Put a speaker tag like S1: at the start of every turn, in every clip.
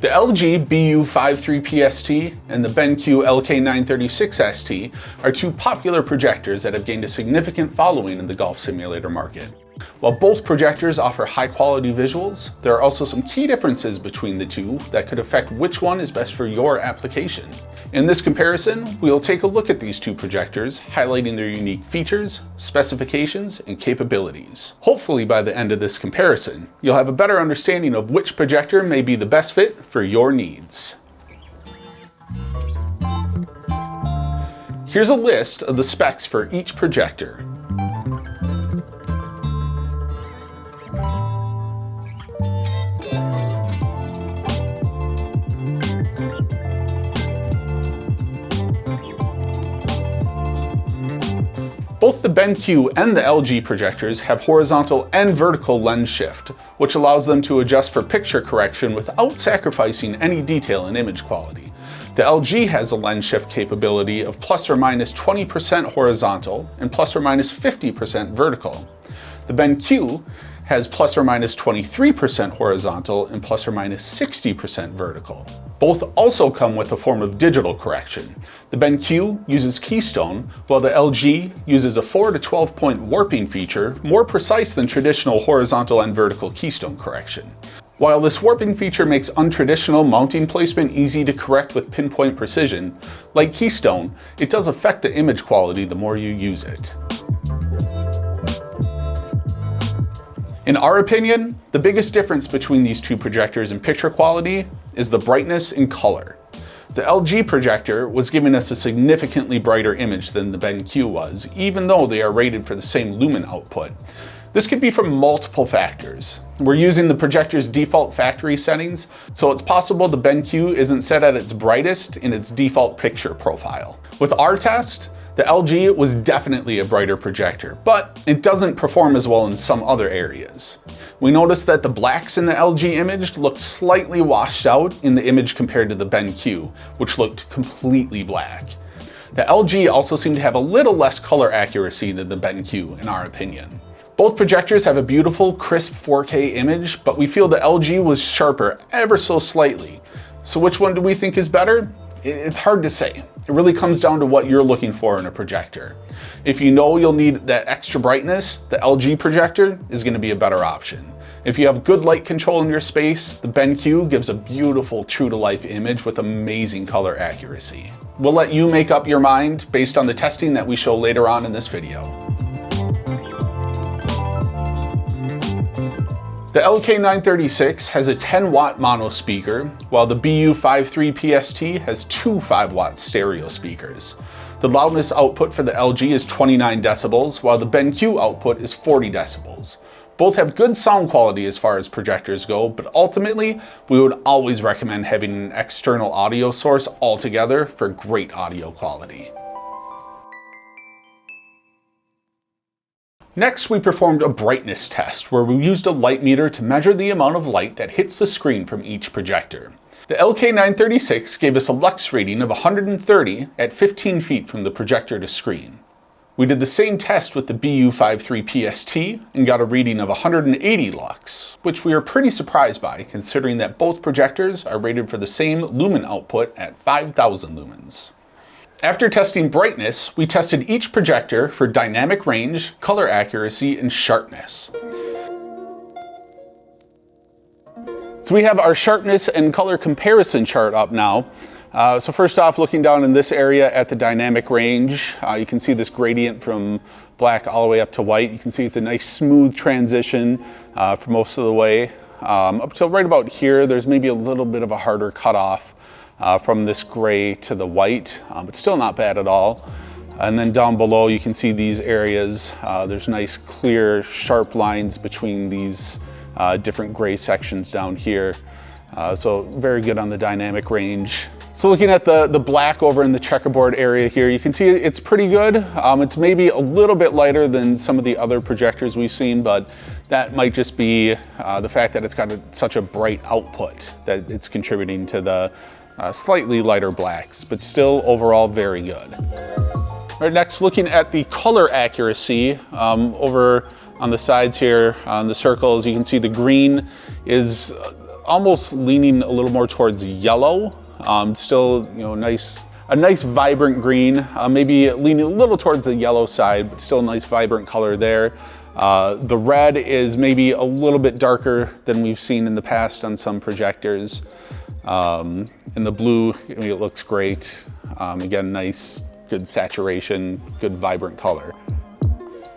S1: The LG BU53PST and the BenQ LK936ST are two popular projectors that have gained a significant following in the golf simulator market. While both projectors offer high-quality visuals, there are also some key differences between the two that could affect which one is best for your application. In this comparison, we will take a look at these two projectors, highlighting their unique features, specifications, and capabilities. Hopefully by the end of this comparison, you'll have a better understanding of which projector may be the best fit for your needs. Here's a list of the specs for each projector. Both the BenQ and the LG projectors have horizontal and vertical lens shift, which allows them to adjust for picture correction without sacrificing any detail in image quality. The LG has a lens shift capability of plus or minus 20% horizontal and plus or minus 50% vertical. The BenQ has plus or minus 23% horizontal and plus or minus 60% vertical. Both also come with a form of digital correction. The BenQ uses keystone, while the LG uses a 4 to 12 point warping feature, more precise than traditional horizontal and vertical keystone correction. While this warping feature makes untraditional mounting placement easy to correct with pinpoint precision, like keystone, it does affect the image quality the more you use it. In our opinion, the biggest difference between these two projectors in picture quality is the brightness and color. The LG projector was giving us a significantly brighter image than the BenQ was, even though they are rated for the same lumen output. This could be from multiple factors. We're using the projector's default factory settings, so it's possible the BenQ isn't set at its brightest in its default picture profile. With our test, the LG was definitely a brighter projector, but it doesn't perform as well in some other areas. We noticed that the blacks in the LG image looked slightly washed out in the image compared to the BenQ, which looked completely black. The LG also seemed to have a little less color accuracy than the BenQ, in our opinion. Both projectors have a beautiful, crisp 4K image, but we feel the LG was sharper ever so slightly. So which one do we think is better? It's hard to say. It really comes down to what you're looking for in a projector. If you know you'll need that extra brightness, the LG projector is going to be a better option. If you have good light control in your space, the BenQ gives a beautiful true-to-life image with amazing color accuracy. We'll let you make up your mind based on the testing that we show later on in this video. The LK936 has a 10-watt mono speaker, while the BU53PST has two 5-watt stereo speakers. The loudness output for the LG is 29 decibels, while the BenQ output is 40 decibels. Both have good sound quality as far as projectors go, but ultimately, we would always recommend having an external audio source altogether for great audio quality. Next, we performed a brightness test where we used a light meter to measure the amount of light that hits the screen from each projector. The LK936 gave us a lux rating of 130 at 15 feet from the projector to screen. We did the same test with the BU53PST and got a reading of 180 lux, which we are pretty surprised by considering that both projectors are rated for the same lumen output at 5,000 lumens. After testing brightness, we tested each projector for dynamic range, color accuracy, and sharpness. So we have our sharpness and color comparison chart up now. So first off, looking down in this area at the dynamic range, you can see this gradient from black all the way up to white. You can see it's a nice smooth transition for most of the way. Up till right about here, there's maybe a little bit of a harder cutoff from this gray to the white, but still not bad at all. And then down below you can see these areas. There's nice clear sharp lines between these different gray sections down here. So very good on the dynamic range. So looking at the black over in the checkerboard area here, you can see it's pretty good. It's maybe a little bit lighter than some of the other projectors we've seen, but that might just be the fact that it's got such a bright output that it's contributing to the slightly lighter blacks, but still overall very good. All right, next looking at the color accuracy over on the sides here on the circles, you can see the green is almost leaning a little more towards yellow. Still, you know, a nice vibrant green, maybe leaning a little towards the yellow side, but still a nice vibrant color there. The red is maybe a little bit darker than we've seen in the past on some projectors. And the blue, I mean, it looks great. Again, nice, good saturation, good vibrant color.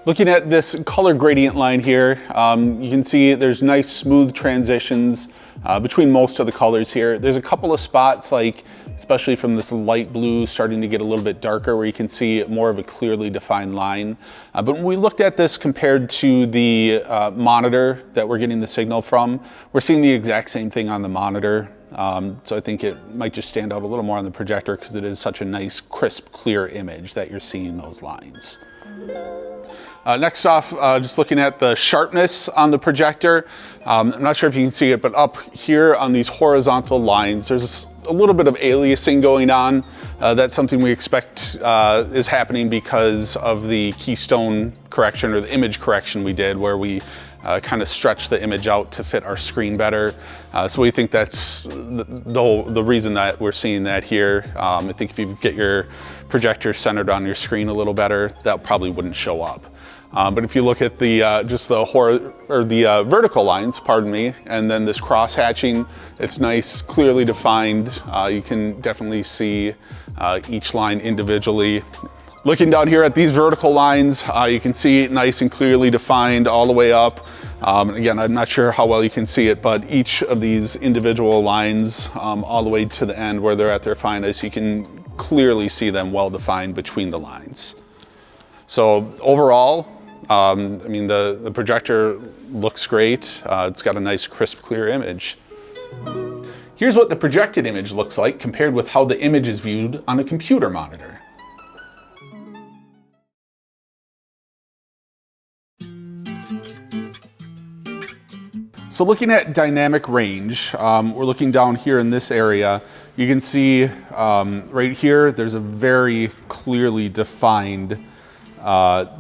S1: Looking at this color gradient line here, you can see there's nice smooth transitions between most of the colors here. There's a couple of spots, like especially from this light blue starting to get a little bit darker, where you can see more of a clearly defined line. But when we looked at this compared to the monitor that we're getting the signal from, we're seeing the exact same thing on the monitor. So I think it might just stand out a little more on the projector because it is such a nice, crisp, clear image that you're seeing those lines. Next off, just looking at the sharpness on the projector. I'm not sure if you can see it, but up here on these horizontal lines, there's a little bit of aliasing going on. That's something we expect is happening because of the keystone correction or the image correction we did, where we kind of stretch the image out to fit our screen better. So we think that's the reason that we're seeing that here. I think if you get your projector centered on your screen a little better, that probably wouldn't show up. But if you look at the just the vertical lines, pardon me, and then this cross hatching, it's nice, clearly defined. You can definitely see each line individually. Looking down here at these vertical lines, you can see it nice and clearly defined all the way up. Again, I'm not sure how well you can see it, but each of these individual lines all the way to the end where they're at their finest, you can clearly see them well defined between the lines. So overall, I mean, the projector looks great. It's got a nice, crisp, clear image. Here's what the projected image looks like compared with how the image is viewed on a computer monitor. So looking at dynamic range, we're looking down here in this area. You can see right here, there's a very clearly defined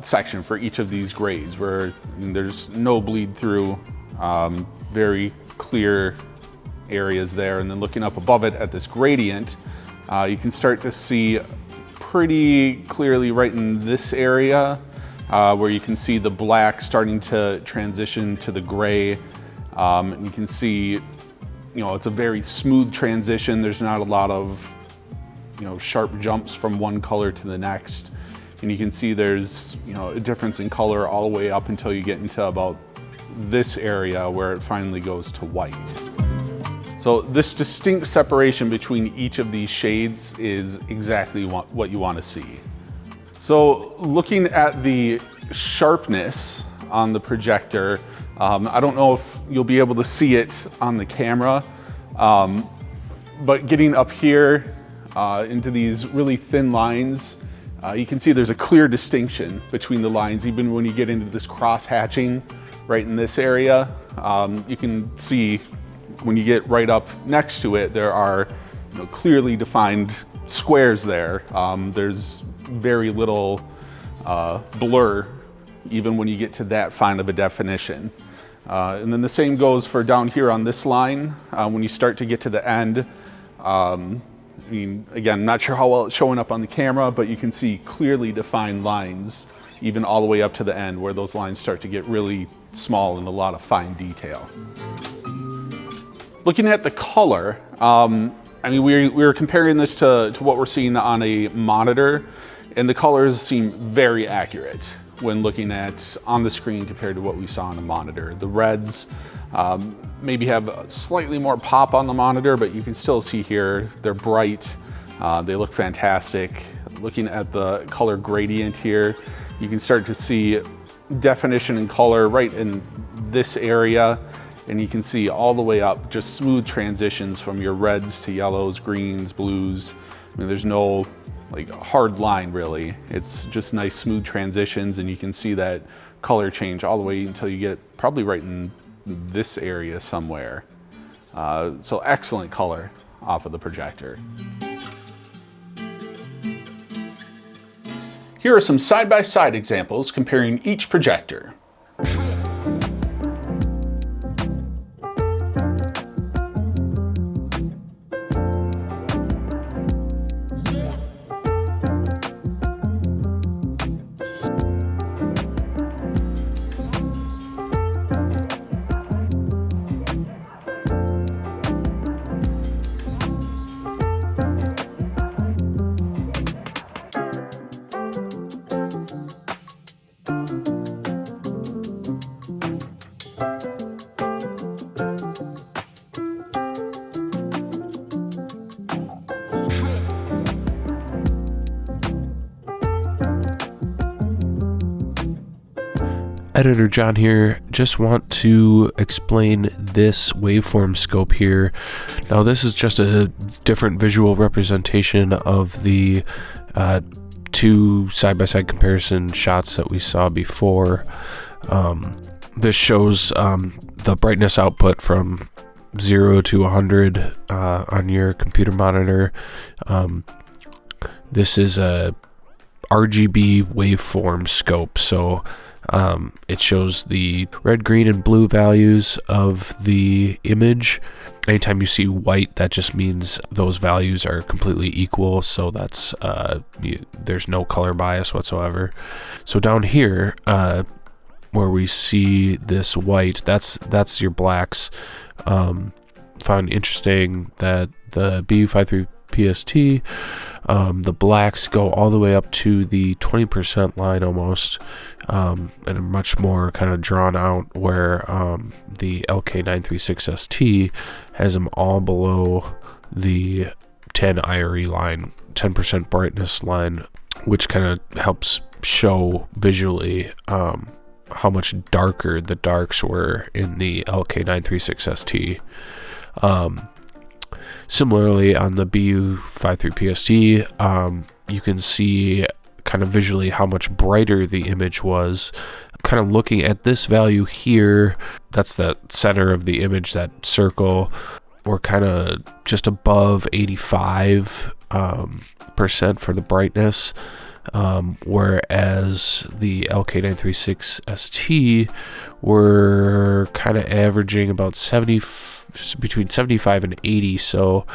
S1: section for each of these grades where there's no bleed through, very clear areas there. And then looking up above it at this gradient, you can start to see pretty clearly right in this area where you can see the black starting to transition to the gray. And you can see, you know, it's a very smooth transition. There's not a lot of, you know, sharp jumps from one color to the next. And you can see there's, you know, a difference in color all the way up until you get into about this area where it finally goes to white. So this distinct separation between each of these shades is exactly what you want to see. So looking at the sharpness on the projector, I don't know if you'll be able to see it on the camera, but getting up here into these really thin lines, you can see there's a clear distinction between the lines. Even when you get into this cross hatching right in this area, you can see when you get right up next to it, there are, you know, clearly defined squares there. There's very little blur even when you get to that fine of a definition. And then the same goes for down here on this line. When you start to get to the end, I mean, again, not sure how well it's showing up on the camera, but you can see clearly defined lines, even all the way up to the end where those lines start to get really small and a lot of fine detail. Looking at the color, I mean, we were comparing this to what we're seeing on a monitor, and the colors seem very accurate when looking at on the screen compared to what we saw on the monitor. The reds maybe have slightly more pop on the monitor, but you can still see here, they're bright, they look fantastic. Looking at the color gradient here, you can start to see definition and color right in this area, and you can see all the way up, just smooth transitions from your reds to yellows, greens, blues. I mean, there's no like hard line really. It's just nice smooth transitions, and you can see that color change all the way until you get probably right in this area somewhere. So excellent color off of the projector. Here are some side-by-side examples comparing each projector.
S2: Editor John here. Just want to explain this waveform scope here. Now this is just a different visual representation of the two side-by-side comparison shots that we saw before. This shows the brightness output from 0 to 100 on your computer monitor. This is a RGB waveform scope, so it shows the red, green, and blue values of the image. Anytime you see white, that just means those values are completely equal, so that's there's no color bias whatsoever. So down here, where we see this white, that's your blacks. Found interesting that the BU53PST, the blacks go all the way up to the 20% line almost, and are much more kind of drawn out, where the LK936ST has them all below the 10 IRE line, 10% brightness line, which kind of helps show visually how much darker the darks were in the LK936ST. Similarly, on the BU53PST, you can see kind of visually how much brighter the image was. Kind of looking at this value here, that's the center of the image, that circle. We're kind of just above 85% for the brightness. Whereas the LK936ST were kind of averaging about between 75 and 80, so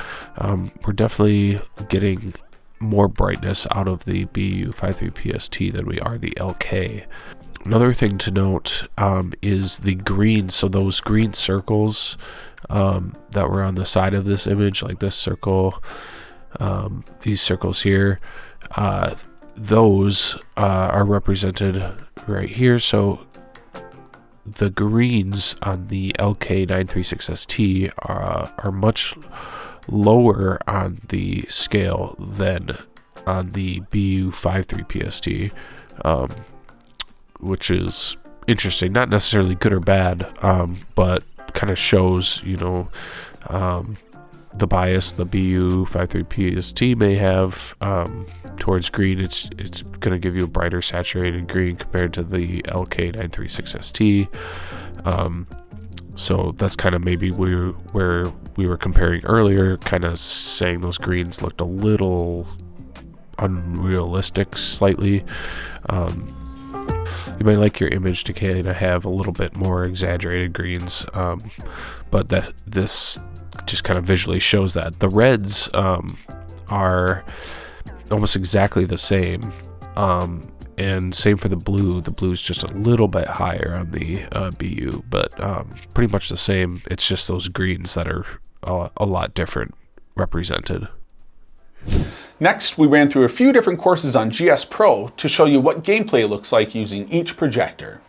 S2: we're definitely getting more brightness out of the BU53PST than we are the LK. Another thing to note is the green. So those green circles that were on the side of this image, like this circle, these circles here, those are represented right here. So the greens on the LK936ST are much lower on the scale than on the BU53PST, which is interesting. Not necessarily good or bad, but kind of shows, the bias the BU53PST may have towards green. It's going to give you a brighter saturated green compared to the LK936ST. So that's kind of maybe where we were comparing earlier, kind of saying those greens looked a little unrealistic slightly. You might like your image to kind of have a little bit more exaggerated greens, but this just kind of visually shows that. The reds are almost exactly the same, and same for the blue. The blue's just a little bit higher on the BU, but pretty much the same. It's just those greens that are a lot different represented.
S1: Next, we ran through a few different courses on GS Pro to show you what gameplay looks like using each projector.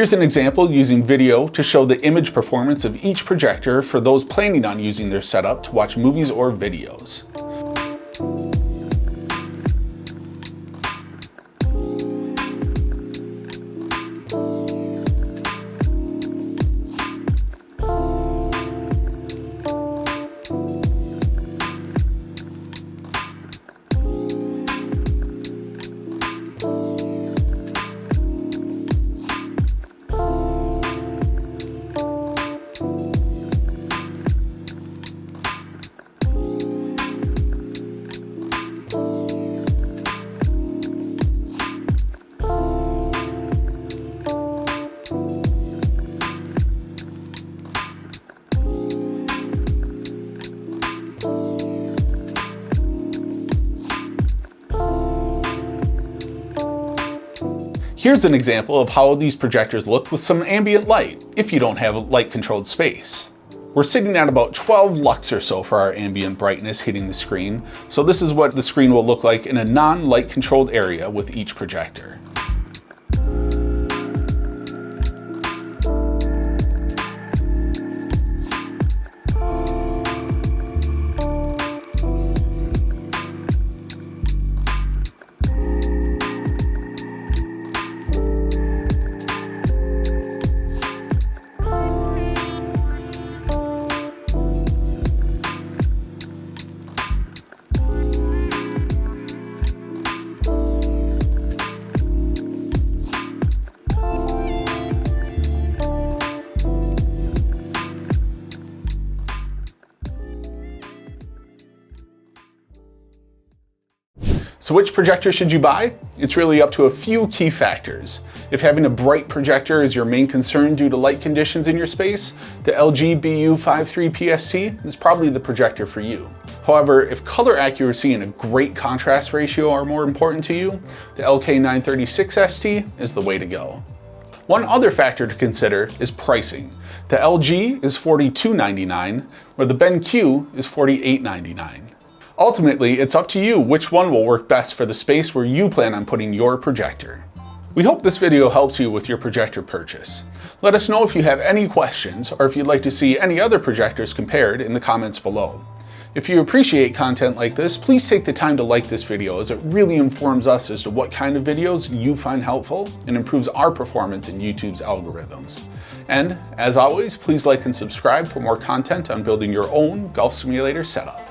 S1: Here's an example using video to show the image performance of each projector for those planning on using their setup to watch movies or videos. Here's an example of how these projectors look with some ambient light, if you don't have a light-controlled space. We're sitting at about 12 lux or so for our ambient brightness hitting the screen, so this is what the screen will look like in a non-light controlled area with each projector. So which projector should you buy? It's really up to a few key factors. If having a bright projector is your main concern due to light conditions in your space, the LG BU53PST is probably the projector for you. However, if color accuracy and a great contrast ratio are more important to you, the LK936ST is the way to go. One other factor to consider is pricing. The LG is $42.99, where the BenQ is $48.99. Ultimately, it's up to you which one will work best for the space where you plan on putting your projector. We hope this video helps you with your projector purchase. Let us know if you have any questions or if you'd like to see any other projectors compared in the comments below. If you appreciate content like this, please take the time to like this video, as it really informs us as to what kind of videos you find helpful and improves our performance in YouTube's algorithms. And as always, please like and subscribe for more content on building your own golf simulator setup.